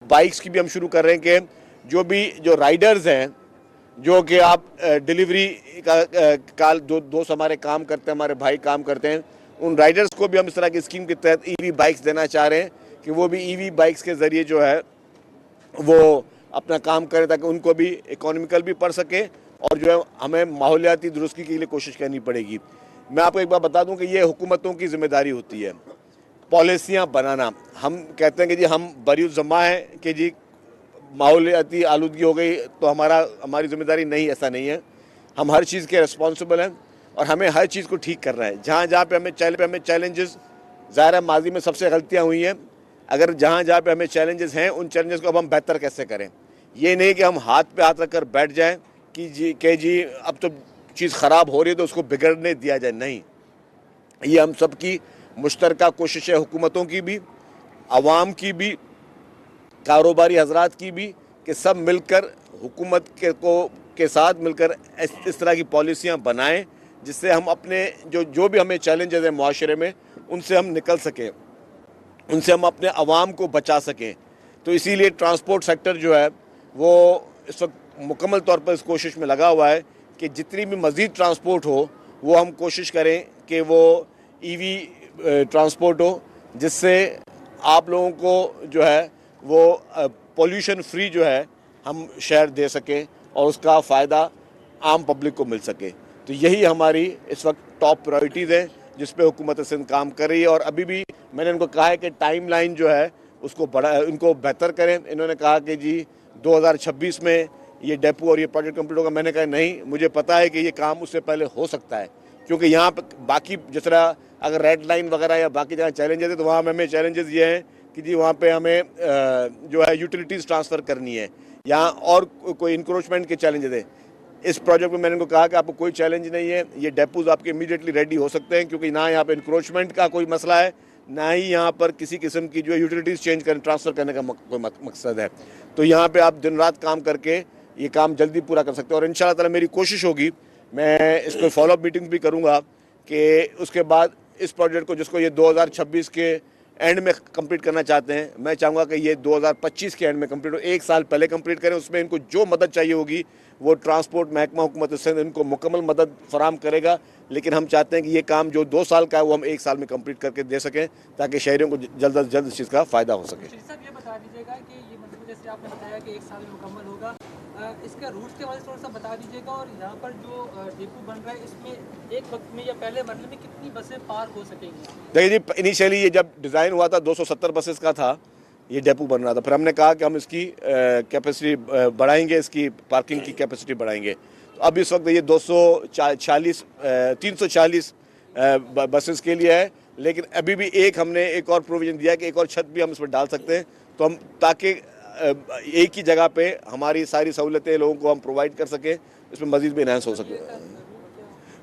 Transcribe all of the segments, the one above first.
Bikes की भी हम शुरू कर रहे हैं कि जो राइडर्स हैं, जो कि आप डिलीवरी का दोस्त हमारे काम करते हैं, हमारे भाई काम करते हैं, उन राइडर्स को भी हम इस तरह की स्कीम के तहत ईवी बाइक्स देना चाह रहे हैं कि वो भी ईवी बाइक्स के ज़रिए जो है वो अपना काम करें, ताकि उनको भी इकोनॉमिकल भी पड़ सके और जो है हमें माहौलियाती दुरुस्ती के लिए कोशिश करनी पड़ेगी। मैं आपको एक बात बता दूं कि ये हुकूमतों की जिम्मेदारी होती है पॉलिसियाँ बनाना। हम कहते हैं कि जी हम बरीउज़्ज़म्मा हैं कि जी माहौलियाती आलूदगी हो गई तो हमारी जिम्मेदारी नहीं, ऐसा नहीं है। हम हर चीज़ के रिस्पॉन्सिबल हैं और हमें हर चीज़ को ठीक करना है। जहाँ जहाँ पे हमें चैलेंजेस, ज़ाहिर है माजी में सबसे गलतियाँ हुई हैं, अगर जहाँ जहाँ पे हमें चैलेंजेस हैं उन चैलेंजेस को अब हम बेहतर कैसे करें। ये नहीं कि हम हाथ पे हाथ रख कर बैठ जाएँ कि जी अब तो चीज़ ख़राब हो रही है तो उसको बिगड़ने दिया जाए, नहीं। ये हम सब की मुश्तरका कोशिश है, हुकूमतों की भी, आवाम की भी, कारोबारी हजरात की भी, कि सब मिलकर हुकूमत के साथ मिलकर इस तरह की पॉलिसियाँ बनाएं जिससे हम अपने जो भी हमें चैलेंजेस हैं मुआशरे में, उनसे हम निकल सकें, उनसे हम अपने अवाम को बचा सकें। तो इसीलिए ट्रांसपोर्ट सेक्टर जो है वो इस वक्त मुकम्मल तौर पर इस कोशिश में लगा हुआ है कि जितनी भी मज़ीद ट्रांसपोर्ट हो वो हम कोशिश करें कि वो ईवी ट्रांसपोर्ट हो, जिससे आप लोगों को जो है वो पोल्यूशन फ्री जो है हम शहर दे सकें और उसका फ़ायदा आम पब्लिक को मिल सके। तो यही हमारी इस वक्त टॉप प्रायोरिटीज़ हैं जिस पे हुकूमत सिंध काम कर रही है। और अभी भी मैंने उनको कहा है कि टाइमलाइन जो है उसको इनको बेहतर करें। इन्होंने कहा कि जी 2026 में ये डेपो और ये प्रोजेक्ट कंप्लीट होगा। मैंने कहा नहीं, मुझे पता है कि ये काम उससे पहले हो सकता है, क्योंकि यहाँ पर बाकी जिस तरह अगर रेड लाइन वगैरह या बाकी जगह चैलेंजेस है तो वहाँ हमें चैलेंजेस ये हैं कि जी वहाँ पे हमें जो है यूटिलिटीज़ ट्रांसफ़र करनी है, यहाँ और कोई इंक्रोचमेंट के चैलेंजेस हैं। इस प्रोजेक्ट में मैंने उनको कहा कि आपको कोई चैलेंज नहीं है, ये डेपोज आपके इमीडिएटली रेडी हो सकते हैं, क्योंकि ना यहाँ पे इंक्रोचमेंट का कोई मसला है, ना ही यहाँ पर किसी किस्म की जो यूटिलिटीज़ चेंज करने ट्रांसफ़र करने का कोई मकसद है। तो यहाँ पे आप दिन रात काम करके ये काम जल्दी पूरा कर सकते हैं। और इंशाअल्लाह ताला मेरी कोशिश होगी, मैं इस पर फॉलोअप मीटिंग भी करूँगा कि उसके बाद इस प्रोजेक्ट को, जिसको ये 2026 के एंड में कंप्लीट करना चाहते हैं, मैं चाहूँगा कि ये 2025 के एंड में कंप्लीट हो, 1 साल पहले कंप्लीट करें। उसमें इनको जो मदद चाहिए होगी वो ट्रांसपोर्ट महकमा हुकूमत सिंध इनको मुकम्मल मदद फराम करेगा। लेकिन हम चाहते हैं कि ये काम जो 2 साल का है वो हम 1 साल में कंप्लीट करके दे सकें, ताकि शहरियों को जल्द से जल्द इस चीज़ का फ़ायदा हो सके। साहब ये बता दीजिएगा कि ये मतलब जैसे आपने बताया कि 1 साल में मुकम्मल होगा, इसका रूट के बारे में थोड़ा सा बता दीजिएगा। और यहाँ पर जो डेपो बन रहा है इसमें एक वक्त में या पहले मरहले में कितनी बसें पार हो सकेंगी? देखिए जी, इनिशियली ये जब डिज़ाइन हुआ था 270 बसेस का था ये डेपो बन रहा था। फिर हमने कहा कि हम इसकी कैपेसिटी बढ़ाएंगे, इसकी पार्किंग की कैपेसिटी बढ़ाएंगे। तो अब इस वक्त ये 340 बसेस के लिए है। लेकिन अभी भी हमने एक और प्रोविज़न दिया है कि एक और छत भी हम इस पर डाल सकते हैं, तो हम ताकि एक ही जगह पे हमारी सारी सहूलतें लोगों को हम प्रोवाइड कर सकें, इसमें मज़ीद भी इन्हांस हो सके।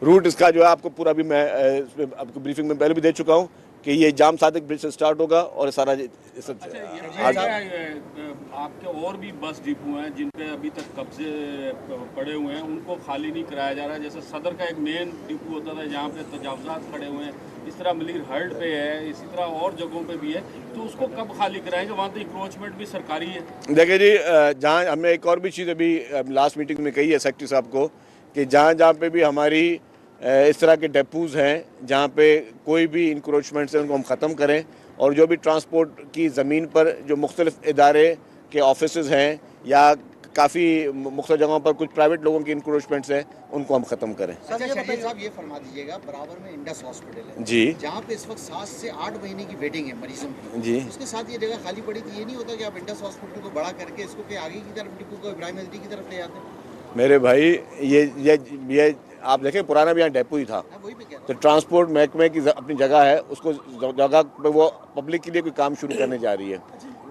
रूट इसका जो है आपको पूरा भी मैं इसमें आपको ब्रीफिंग में पहले भी दे चुका हूँ कि ये जाम सादिक ब्रिज से स्टार्ट होगा और सारा आपके और भी बस डिपो हैं जिन पे अभी तक कब्जे पड़े हुए हैं, उनको खाली नहीं कराया जा रहा है। जैसे सदर का एक मेन डिपो होता था जहाँ पे तजावजात खड़े हुए हैं, इस तरह मलिर हर्ड पे है, इसी तरह और जगहों पे भी है, तो उसको कब खाली कराएंगे? वहाँ तो इंक्रोचमेंट भी सरकारी है। देखिए जी, जहाँ हमने एक और भी चीज़ अभी लास्ट मीटिंग में कही है सेक्रेटरी साहब को कि जहाँ जहाँ पे भी हमारी इस तरह के डेपोज़ हैं जहाँ पे कोई भी इंक्रोचमेंट से उनको हम ख़त्म करें, और जो भी ट्रांसपोर्ट की ज़मीन पर जो मुख्तलिफ इदारे के ऑफिसेज़ हैं या काफ़ी मुख्तलिफ जगहों पर कुछ प्राइवेट लोगों की इंक्रोचमेंट्स हैं, उनको हम ख़त्म करें। शहजाद साहब ये फरमा दीजिएगा, बराबर में इंडस हॉस्पिटल है जी, जहाँ पे इस वक्त 7 से 8 महीने की वेटिंग है मरीजों की जी, उसके साथ ये जगह खाली पड़ी थी। ये नहीं होता कि आप इंडस हॉस्पिटल को बड़ा करके इसको के आगे की तरफ डिपो को इब्राहिम अजदी की तरफ ले जाते हैं? मेरे भाई ये आप देखें, पुराना भी यहाँ डेपो ही था। वही पे क्या तो ट्रांसपोर्ट महकमे की अपनी जगह है, उसको जगह पे वो पब्लिक के लिए कोई काम शुरू करने जा रही है।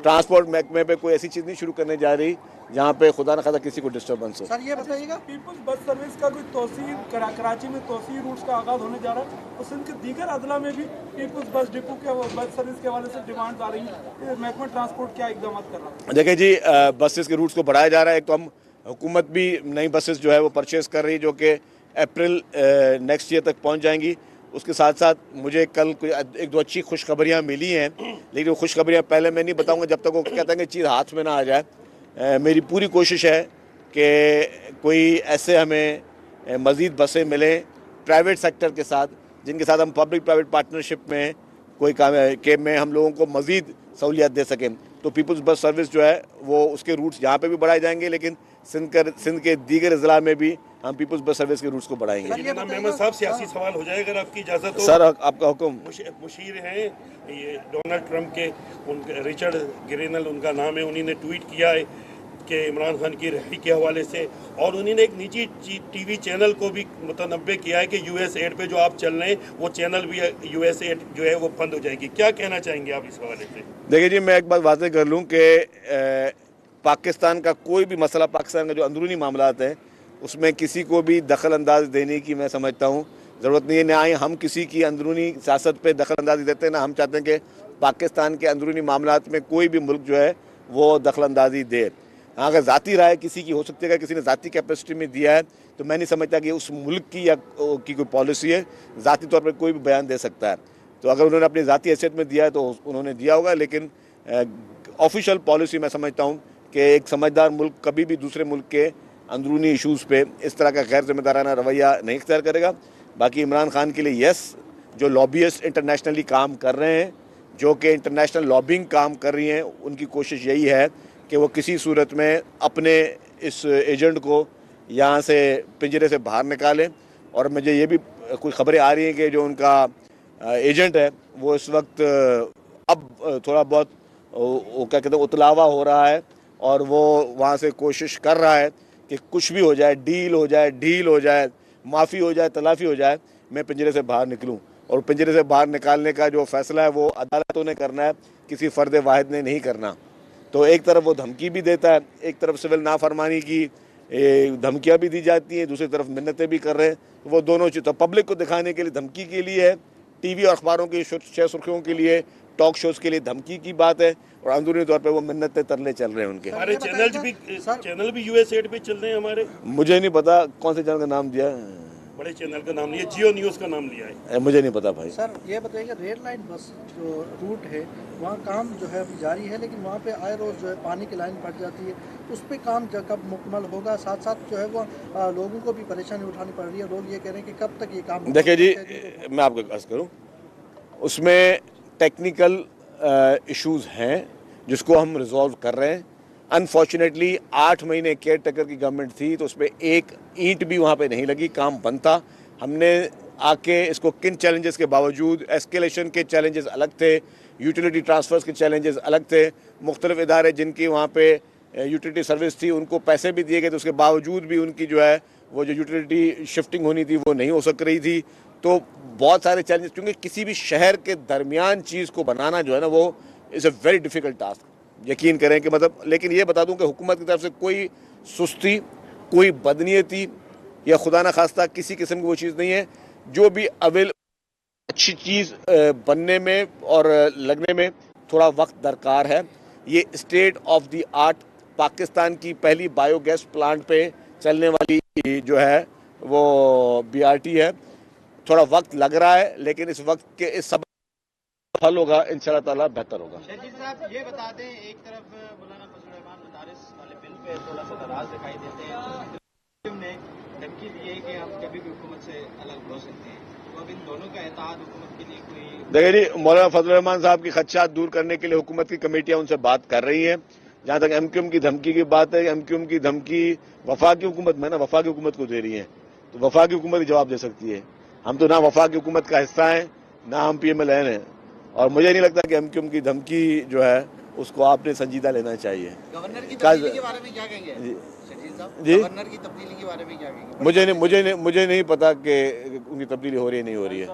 ट्रांसपोर्ट महकमे पे कोई ऐसी चीज़ नहीं शुरू करने जा रही जहाँ पे खुदा न खादा किसी को डिस्टर्बेंस हो। सर ये बताइएगा, पीपल्स बस सर्विस का कोई तोसी कराची में तोसी रूट्स का आगाज़ होने जा रहा है, और सिंध के दीगर अदला में भी पीपल्स बस डिपो के बस सर्विस के हवाले से डिमांड आ रही है। महकमा ट्रांसपोर्ट क्या इकदाम कर रहा है? देखिए जी, बसेस के रूट्स को बढ़ाया जा रहा है। एक तो हम हुकूमत भी नई बसेस जो है वो परचेज़ कर रही है जो कि अप्रैल नेक्स्ट ईयर तक पहुँच जाएंगी। उसके साथ साथ मुझे कल एक दो अच्छी खुशखबरियाँ मिली हैं, लेकिन वो खुशखबरियाँ पहले मैं नहीं बताऊंगा जब तक वो कहते हैं कि चीज़ हाथ में ना आ जाए। मेरी पूरी कोशिश है कि कोई ऐसे हमें मज़ीद बसें मिलें प्राइवेट सेक्टर के साथ, जिनके साथ हम पब्लिक प्राइवेट पार्टनरशिप में कोई काम के में हम लोगों को मज़ीद सहूलियत दे सकें। तो पीपल्स बस सर्विस जो है वो उसके रूट्स यहाँ पे भी बढ़ाए जाएंगे, लेकिन सिंध के दीगर अजला में भी हम पीपल्स बस सर्विस के रूट्स को बढ़ाएंगे। जनाब मेमन साहब, सियासी सवाल हो जाए अगर आपकी इजाज़त हो। सर आपका हुक्म। मुशीर हैं ये डोनाल्ड ट्रंप के, उनके रिचर्ड गिरेनल उनका नाम है, उन्हीं ने ट्वीट किया है कि इमरान खान की रिहाई के हवाले से, और उन्होंने एक निजी टीवी चैनल को भी मुतनब्बे किया है कि यूएस एड पे जो आप चल रहे हैं वो चैनल भी यूएस एड जो है वो बंद हो जाएगी। क्या कहना चाहेंगे आप इस हवाले से? देखिए जी, मैं एक बात वाज़ेह कर लूँ कि पाकिस्तान का कोई भी मसला, पाकिस्तान का जो अंदरूनी मामलात हैं उसमें किसी को भी दखल अंदाज देने की मैं समझता हूँ ज़रूरत नहीं है। ना ही हम किसी की अंदरूनी सियासत पे दखल अंदाजी देते हैं, ना हम चाहते हैं कि पाकिस्तान के अंदरूनी मामलात में कोई भी मुल्क जो है वो दखल अंदाजी दे। हाँ, अगर ज़ाती राय किसी की हो सकती है, किसी ने ज़ाती कैपेसिटी में दिया है, तो मैं नहीं समझता कि उस मुल्क की या की कोई पॉलिसी है, ज़ाती तौर पर कोई भी बयान दे सकता है। तो अगर उन्होंने अपनी ज़ाती हैसियत में दिया है तो उन्होंने दिया होगा, लेकिन ऑफिशियल पॉलिसी मैं समझता हूँ कि एक समझदार मुल्क कभी भी दूसरे मुल्क के अंदरूनी इशूज़ पे इस तरह का गैर जिम्मेदाराना रवैया नहीं इख्तियार करेगा। बाकी इमरान खान के लिए यस, जो लॉबियस्ट इंटरनेशनली काम कर रहे हैं, जो कि इंटरनेशनल लॉबिंग काम कर रही हैं, उनकी कोशिश यही है कि वो किसी सूरत में अपने इस एजेंट को यहाँ से पिंजरे से बाहर निकालें। और मुझे ये भी कुछ खबरें आ रही हैं कि जो उनका एजेंट है वो इस वक्त अब थोड़ा बहुत वो क्या कहते हैं उतलावा हो रहा है, और वो वहाँ से कोशिश कर रहा है कि कुछ भी हो जाए, डील हो जाए, ढील हो जाए, माफ़ी हो जाए, तलाफ़ी हो जाए, मैं पिंजरे से बाहर निकलूँ। और पिंजरे से बाहर निकालने का जो फ़ैसला है वो अदालतों ने करना है, किसी फ़र्द वाहिद ने नहीं करना। तो एक तरफ वो धमकी भी देता है, एक तरफ सिविल नाफरमानी की धमकियाँ भी दी जाती हैं, दूसरी तरफ मिन्नतें भी कर रहे हैं। तो वो दोनों चीज़ तो पब्लिक को दिखाने के लिए धमकी के लिए है, टीवी और अखबारों की शह सुर्खियों के लिए, टॉक शोज़ के लिए धमकी की बात है, और अंदरूनी तौर पे वो मिन्नतें तरले चल रहे हैं उनके। हमारे चैनल भी यूएस एड पे चल रहे हैं हमारे। मुझे नहीं पता कौन से चैनल का नाम दिया है, बड़े चैनल का नाम लिया, जियो न्यूज़ का नाम लिया है। मुझे नहीं पता भाई। सर ये बताइएगा, रेड लाइन बस जो रूट है वहाँ काम जो है अभी जारी है, लेकिन वहाँ पे आए रोज़ जो है पानी की लाइन फट जाती है, उस पर काम कब मुकम्मल होगा? साथ साथ जो है वो लोगों को भी परेशानी उठानी पड़ रही है, लोग ये कह रहे हैं कि कब तक ये काम। देखिए जी, मैं आपको अर्ज़ करूँ, उसमें टेक्निकल इश्यूज़ हैं जिसको हम रिजॉल्व कर रहे हैं। अनफॉर्चुनेटली 8 महीने केयर टेकर की गवर्नमेंट थी, तो उसमें एक ईंट भी वहाँ पे नहीं लगी, काम बंद था। हमने आके इसको किन चैलेंजेस के बावजूद, एस्केलेशन के चैलेंजेस अलग थे, यूटिलिटी ट्रांसफ़र्स के चैलेंजेस अलग थे, मुख्तलिफ इदारे जिनकी वहाँ पे यूटिलिटी सर्विस थी उनको पैसे भी दिए गए, तो उसके बावजूद भी उनकी जो है वो जो यूटिलिटी शिफ्टिंग होनी थी वो नहीं हो सक रही थी। तो बहुत सारे चैलेंजेस, क्योंकि किसी भी शहर के दरमियान चीज़ को बनाना जो है ना वो is a very difficult task, यकीन करें कि मतलब। लेकिन ये बता दूं कि हुकूमत की तरफ से कोई सुस्ती, कोई बदनीयती या खुदा न खास्ता किसी किस्म की वो चीज़ नहीं है। जो भी अच्छी चीज़ बनने में और लगने में थोड़ा वक्त दरकार है। ये state of the art Pakistan की पहली बायोगैस प्लांट पे चलने वाली जो है वो BRT है। थोड़ा वक्त लग रहा है, लेकिन इस वक्त के इस सब हल होगा, इंशाअल्लाह ताला बेहतर होगा। शर्जील साहब ये बता दें, एक तरफ मौलाना फजल रहमान मदारिस वाले बिल पे थोड़ा सा नाराज दिखाई देते हैं, ने धमकी दी है कि हम कभी भी हुकूमत से अलग हो सकते हैं, तो अब इन दोनों का एतहाद हुकूमत के लिए कोई? देखिए जी, मौलाना फजल रहमान साहब की खदशात दूर करने के लिए हुकूमत की कमेटियां उनसे बात कर रही हैं। जहां तक MQM की धमकी की बात है, MQM की धमकी वफा की हुकूमत में ना वफा की हुकूमत को दे रही है, तो वफा की हुकूमत जवाब दे सकती है। हम तो ना वफा की हुकूमत का हिस्सा हैं, ना हम PMLN हैं, और मुझे नहीं लगता कि MQM की धमकी जो है उसको आपने संजीदा लेना चाहिए। गवर्नर की तब्दीली के बारे में क्या कहेंगे शर्जील साहब? जी, गवर्नर की तब्दीली के बारे में क्या कहेंगे? मुझे नहीं पता कि उनकी तब्दीली हो रही है नहीं हो रही है।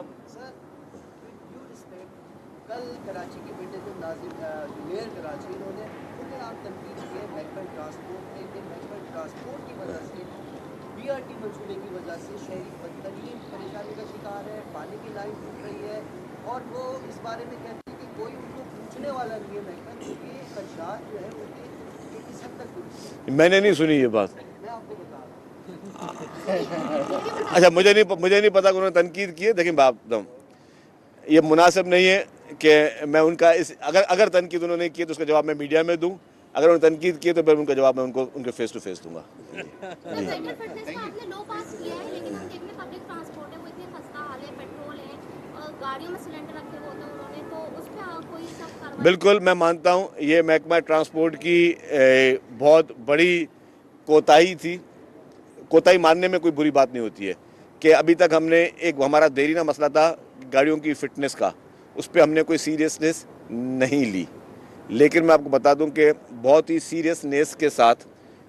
कल कराची के बेटे जो मेयर कराची, इन्होंने खुलेआम तनकीद की है महकमा ट्रांसपोर्ट की वजह से, BRT मंसूबे की वजह से शहरी बदतरीन परेशानी का शिकार है, पानी की लाइन टूट रही है, और वो इस बारे में कहते हैं कि कोई उनको पूछने वाला नहीं है महकमा, क्योंकि खदशात जो है उनके किस हद तक दुरुस्त है। मैंने नहीं सुनी ये बात। मैं आपको बता रहा हूँ। अच्छा, मुझे नहीं पता कि उन्होंने तनकीद की है। देखिए बात ये मुनासिब नहीं है कि मैं उनका अगर तनकीद उन्होंने की तो उसका जवाब मैं मीडिया में दूं, अगर उन्होंने तनकीद की तो फिर उनका जवाब मैं उनके फेस टू फेस दूंगा। आपने लो पास किया है, लेकिन हम देख रहे हैं पब्लिक ट्रांसपोर्ट है वो इतनी खस्ता हाल है, पेट्रोल है और गाड़ियों में सिलेंडर रखे हुए होते हैं उन्होंने, तो उस पर कोई सब कार्रवाई? बिल्कुल, मैं मानता हूँ ये महकमा ट्रांसपोर्ट की बहुत बड़ी कोताही थी। कोताही मानने में कोई बुरी बात नहीं होती है कि अभी तक हमने हमारा देरीना मसला था गाड़ियों की फ़िटनेस का, उस पर हमने कोई सीरियसनेस नहीं ली। लेकिन मैं आपको बता दूं कि बहुत ही सीरियसनेस के साथ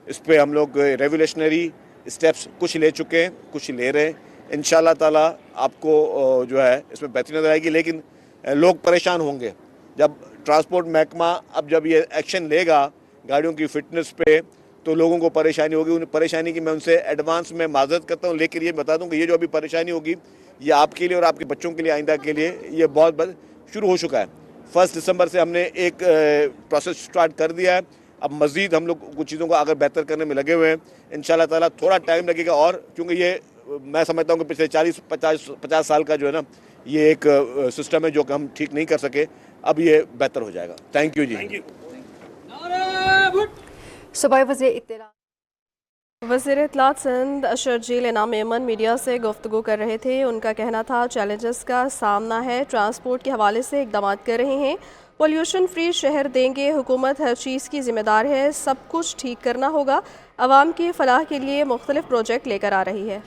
इस पर हम लोग रेगुलेशनरी स्टेप्स कुछ ले चुके हैं, कुछ ले रहे हैं। इंशाल्लाह ताला आपको जो है इसमें बेहतरी नज़र आएगी, लेकिन लोग परेशान होंगे जब ट्रांसपोर्ट महकमा जब ये एक्शन लेगा गाड़ियों की फ़िटनेस पे, तो लोगों को परेशानी होगी। उन परेशानी की मैं उनसे एडवांस में माजरत करता हूँ, लेकिन ये बता दूं कि ये जो अभी परेशानी होगी ये आपके लिए और आपके बच्चों के लिए, आइंदा के लिए ये बहुत शुरू हो चुका है। 1 दिसंबर से हमने एक प्रोसेस स्टार्ट कर दिया है। अब मज़ीद हम लोग कुछ चीज़ों को अगर बेहतर करने में लगे हुए हैं। इंशाल्लाह ताला थोड़ा टाइम लगेगा, और क्योंकि ये मैं समझता हूँ कि पिछले 40-50 साल का जो है ना ये एक सिस्टम है जो कि हम ठीक नहीं कर सके, अब ये बेहतर हो जाएगा। थैंक यू जी। सूबाई वज़ीर इत्तलात सिंध शर्जील इनाम मेमन मीडिया से गुफ्तगू कर रहे थे। उनका कहना था चैलेंजेस का सामना है, ट्रांसपोर्ट के हवाले से इक़दाम कर रहे हैं, पोल्यूशन फ्री शहर देंगे, हुकूमत हर चीज़ की ज़िम्मेदार है, सब कुछ ठीक करना होगा, आवाम की फ़लाह के लिए मुख्तलिफ़ प्रोजेक्ट लेकर आ रही है।